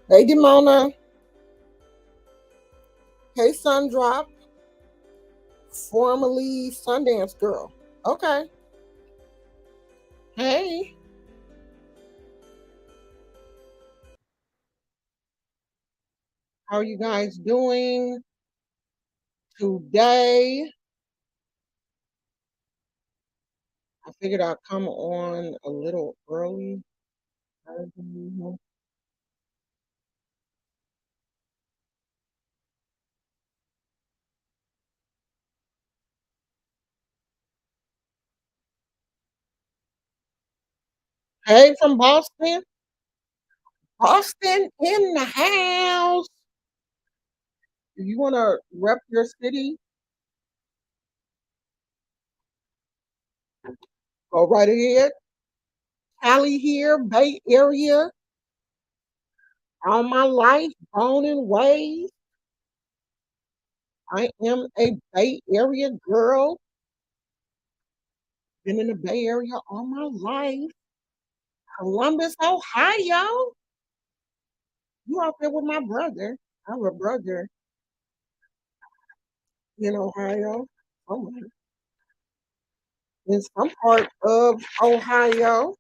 Hey, Demona. Hey, Sundrop. Formerly Sundance Girl. Okay. Hey, how are you guys doing today? I figured I'd come on a little early. Hey, from Boston. Boston in the house. If you want to rep your city, go right ahead. Cali here, Bay Area. All my life, born and raised. I am a Bay Area girl. Been in the Bay Area all my life. Columbus, Ohio. You out there with my brother. I have a brother in Ohio. Oh, in some part of Ohio.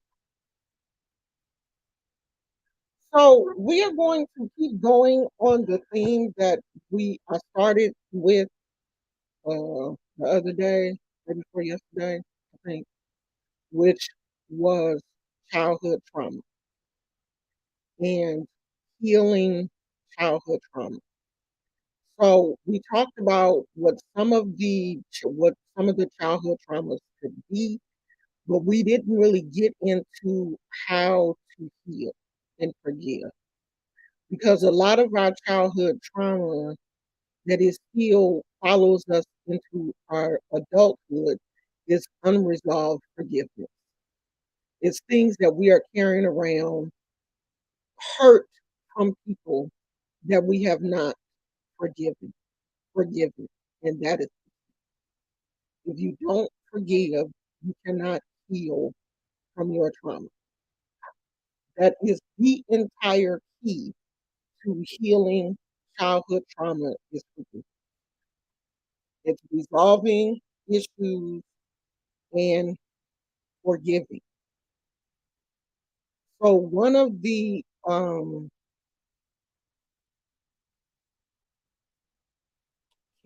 So we are going to keep going on the theme that we I started with the other day, day before yesterday, I think, which was childhood trauma and healing childhood trauma. So we talked about what some of the childhood traumas could be, but we didn't really get into how to heal and forgive because a lot of our childhood trauma that is still follows us into our adulthood is unresolved forgiveness. It's things that we are carrying around, hurt from people that we have not forgiven, and that is, if you don't forgive, you cannot heal from your trauma. That is the entire key to healing childhood trauma is forgiveness. It's resolving issues and forgiving. So one of the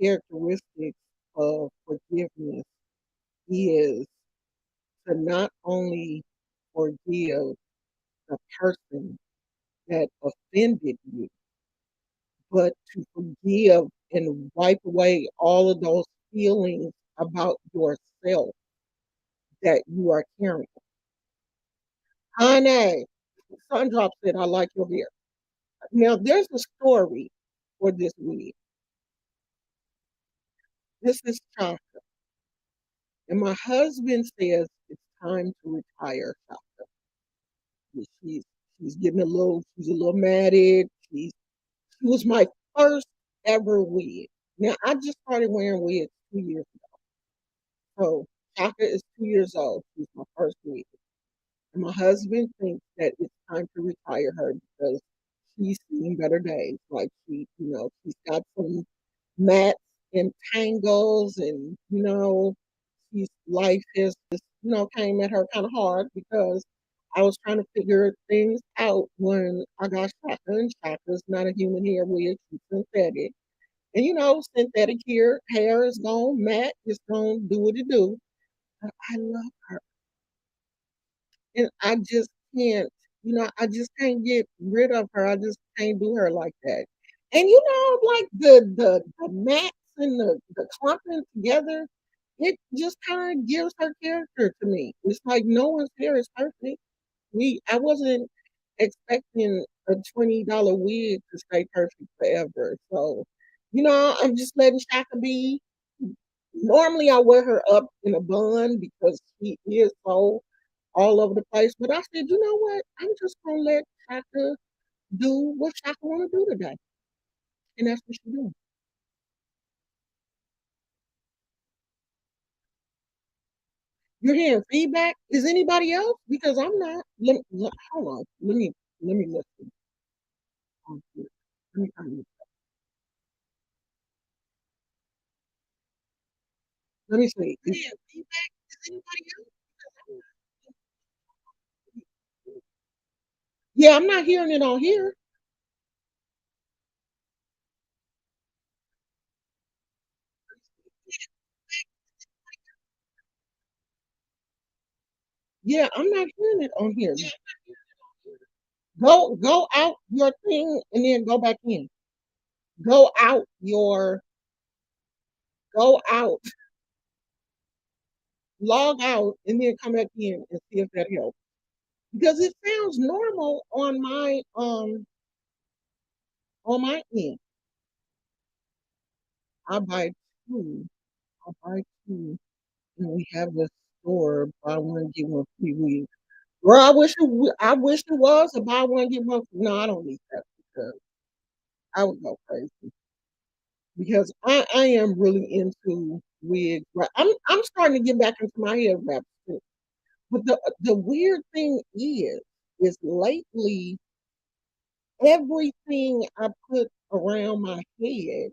characteristics of forgiveness is to not only forgive the person that offended you, but to forgive and wipe away all of those feelings about yourself that you are carrying. Honey, Sundrop said, I like your hair. Now, there's a story for this week. This is Chaka. And my husband says it's time to retire Chaka. She's, she's a little matted. She was my first ever wig. Now, I just started wearing wigs 2 years ago. So Chaka is 2 years old. She's my first wig. And my husband thinks that it's time to retire her because she's seen better days. Like she's got some mats and tangles, and she's life has just came at her kind of hard because I was trying to figure things out when I got Shaka, and Shaka's not a human hair wig, she's synthetic. And synthetic hair is gone, matte is gonna do what it do. But I love her. And I just can't get rid of her. I just can't do her like that. And like the mats and the clumping together, it just kind of gives her character to me. It's like no one's hair is perfect. I wasn't expecting a $20 wig to stay perfect forever. So, I'm just letting Shaka be. Normally, I wear her up in a bun because she is so all over the place. But I said, you know what? I'm just gonna let Shaka do what Shaka want to do today, and that's what she's doing. You're hearing feedback. Is anybody else? Because I'm not. Hold on. Let me listen. Let me find it. Let me see. Yeah, feedback. Is anybody else? Because I'm not. Yeah, I'm not hearing it on here. Yeah, I'm not hearing it on here. Go out your thing and then go back in. Go out your go out, log out, and then come back in and see if that helps. Because it sounds normal on my end. I buy two. I buy two, and we have a store buy one get one free week. Well, I wish it was a buy one get one. No, I don't need that because I would go crazy. Because I am really into wigs. Right, I'm starting to get back into my hair wraps too. But the weird thing is lately everything I put around my head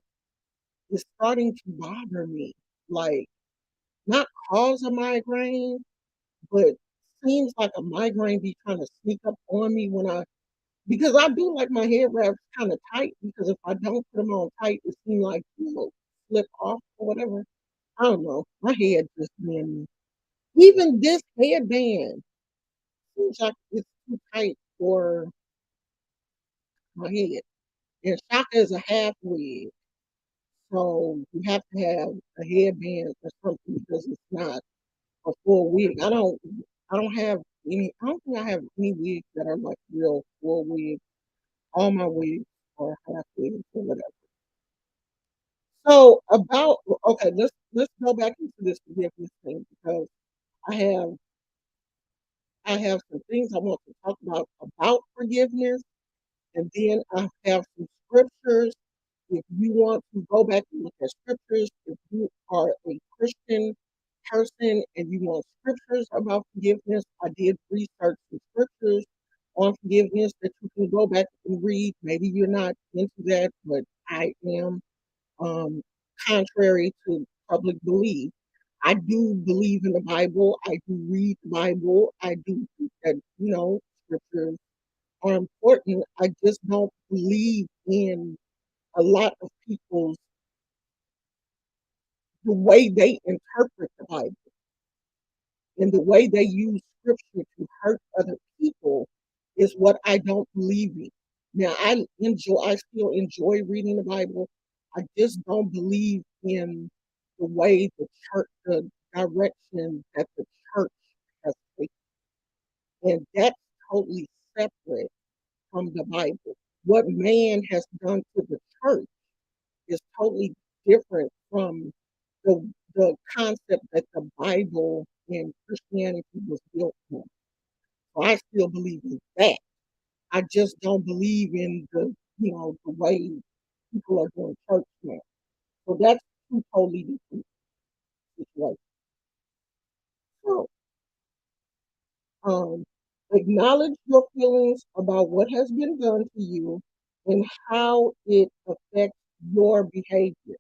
is starting to bother me. Like, not cause a migraine, but seems like a migraine be trying to sneak up on me because I do like my hair wraps kind of tight because if I don't put them on tight, it seems like slip off or whatever. I don't know. My head just been even this headband seems like it's too tight for my head. And Shaka is a half wig, so you have to have a headband or something because it's not a full wig. I don't have any. I don't think I have any wigs that are like real full wigs. All my wigs are half wigs or whatever. So okay, let's go back into this forgiveness thing because I have I have some things I want to talk about forgiveness, and then I have some scriptures. If you want to go back and look at scriptures, if you are a Christian person and you want scriptures about forgiveness, I did research some scriptures on forgiveness that you can go back and read. Maybe you're not into that, but I am. Um, Contrary to public belief, I do believe in the Bible. I do read the Bible. I do think that scriptures are important. I just don't believe in a lot of people's the way they interpret the Bible and the way they use scripture to hurt other people is what I don't believe in. Now I still enjoy reading the Bible. I just don't believe in the way the direction that the church has taken. And that's totally separate from the Bible. What man has done to the church is totally different from the concept that the Bible and Christianity was built on. So I still believe in that. I just don't believe in the way people are doing church now. So that's two totally different situations. So Acknowledge your feelings about what has been done to you and how it affects your behavior.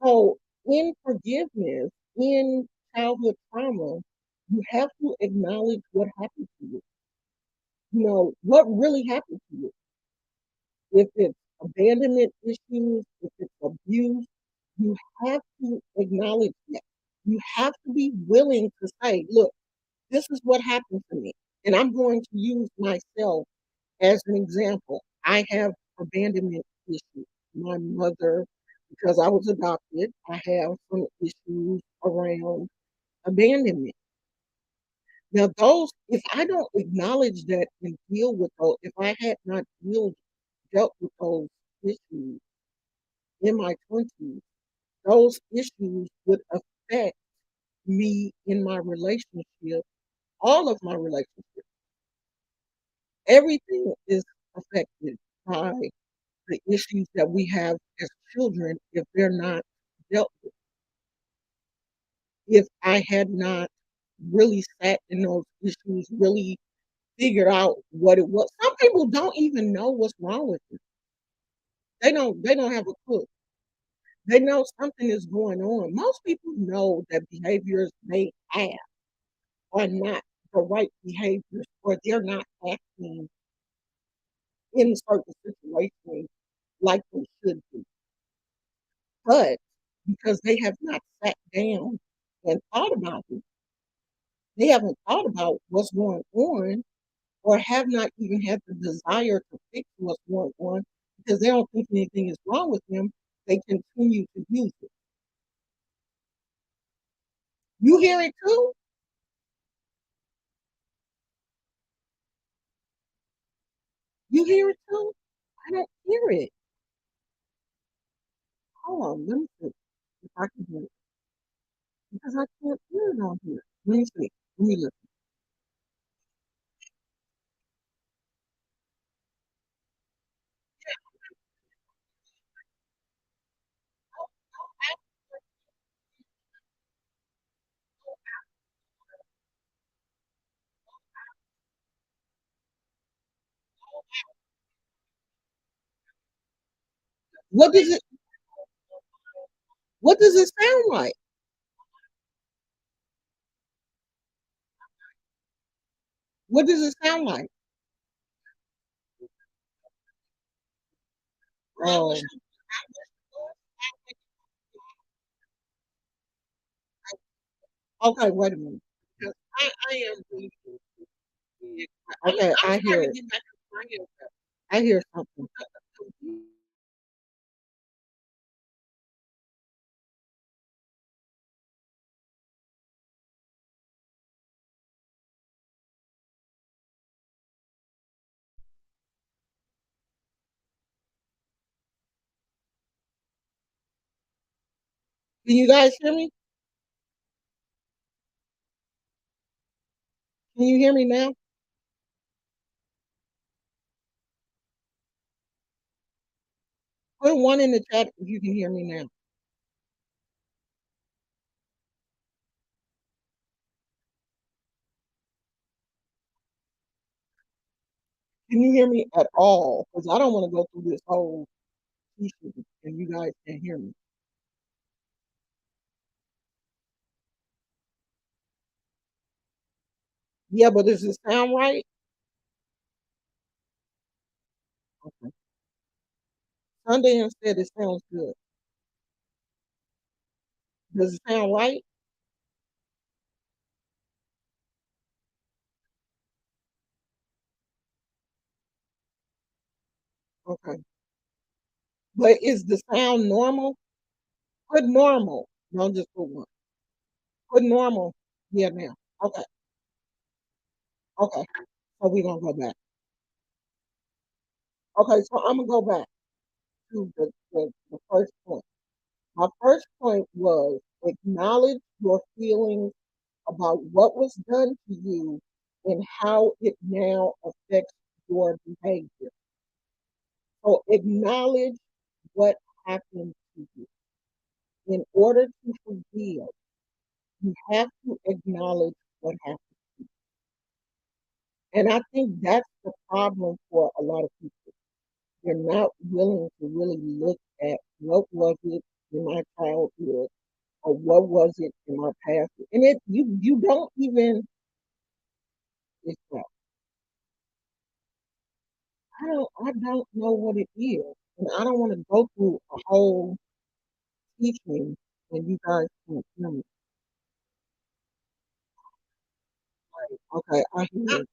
So, in forgiveness, in childhood trauma, you have to acknowledge what happened to you. You know, what really happened to you. If it's abandonment issues, if it's abuse, you have to acknowledge that. You have to be willing to say, look, this is what happened to me. And I'm going to use myself as an example. I have abandonment issues. My mother, because I was adopted, I have some issues around abandonment. Now, those, if I don't acknowledge that and deal with those, if I had not dealt with those issues in my 20s, those issues would affect me in my relationship, all of my relationships. Everything is affected by the issues that we have as children if they're not dealt with. If I had not really sat in those issues, really figured out what it was. Some people don't even know what's wrong with them. They don't have a clue. They know something is going on. Most people know that behaviors they have are not the right behaviors or they're not acting in certain situations like they should be. But because they have not sat down and thought about it, they haven't thought about what's going on or have not even had the desire to fix what's going on because they don't think anything is wrong with them, they continue to use it. You hear it too? You hear it too? I don't hear it. Hold on, let me see if I can hear it because I can't hear it on here. Let me see. Let me listen. What does it what does it sound like? What does it sound like? Oh, okay, wait a minute. 'Cause I am really okay, I hear it. I hear something. Can you guys hear me? Can you hear me now? Put one in the chat if you can hear me now. Can you hear me at all? Because I don't want to go through this whole issue and you guys can't hear me. Yeah, but does it sound right? Okay. Sunday said it sounds good. Does it sound right? Okay. But is the sound normal? Put normal. Don't just put one. Put normal. Yeah, now. Okay. Okay. So we're gonna go back. Okay, so I'm gonna go back to the first point. My first point was acknowledge your feelings about what was done to you and how it now affects your behavior. So acknowledge what happened to you. In order to forgive, you have to acknowledge what happened. And I think that's the problem for a lot of people. They're not willing to really look at what was it in my childhood or what was it in my past. And you don't even it's I don't know what it is. And I don't want to go through a whole teaching and you guys can't hear me. Okay, I hear it.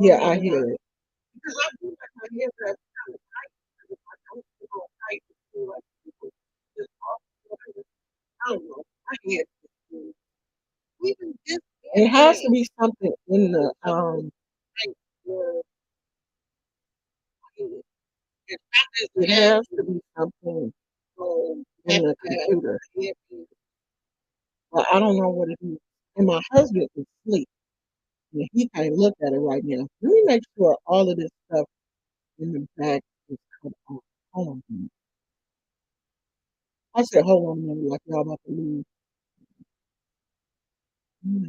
Yeah, I hear it. It has to be something in the it has to be something in the computer. But I don't know what it is. And my husband is asleep. And he can't look at it right now. Let me make sure all of this stuff in the back is cut off. Hold on a minute. I said, hold on a minute, like y'all about to leave. Mm.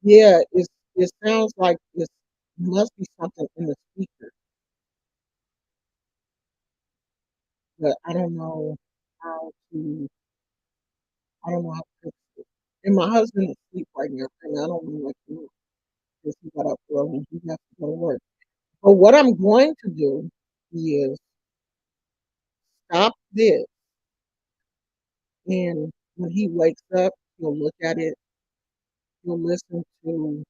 Yeah, it sounds like it must be something in the speaker, but I don't know how to fix it. And my husband is asleep right now, and I don't know what to do because he got up early. He has to go to work. But what I'm going to do is stop this, and when he wakes up, he'll look at it. He'll listen to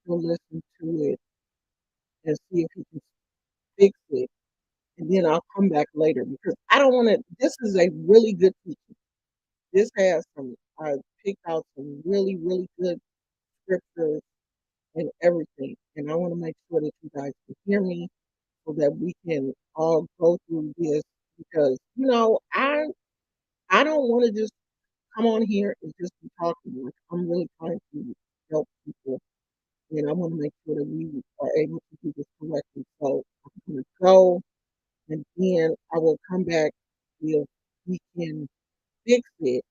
he'll listen to it and see if he can fix it. And then I'll come back later because I don't want to. This is a really good teaching. This has some. I picked out some really good scriptures and everything, and I want to make sure that you guys can hear me so that we can all go through this because I don't want to just come on here and just be talking. Like I'm really trying to help people, and I want to make sure that we are able to do this correctly. So I'm going to go, and then I will come back if we can fix it.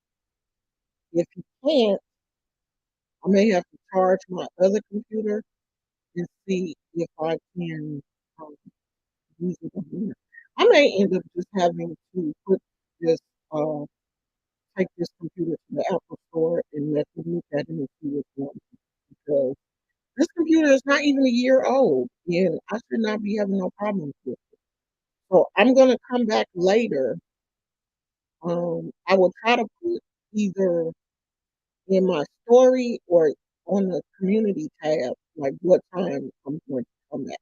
If you can't, I may have to charge my other computer and see if I can um, use it on here. I may end up just having to put this, uh, take this computer to the Apple store and let them look at it and see what's wrong because this computer is not even a year old and I should not be having no problems with it. So I'm gonna come back later. I will try to put either in my story or on the community tab, like what time I'm going to come back.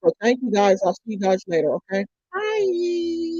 So thank you guys. I'll see you guys later, okay? Bye.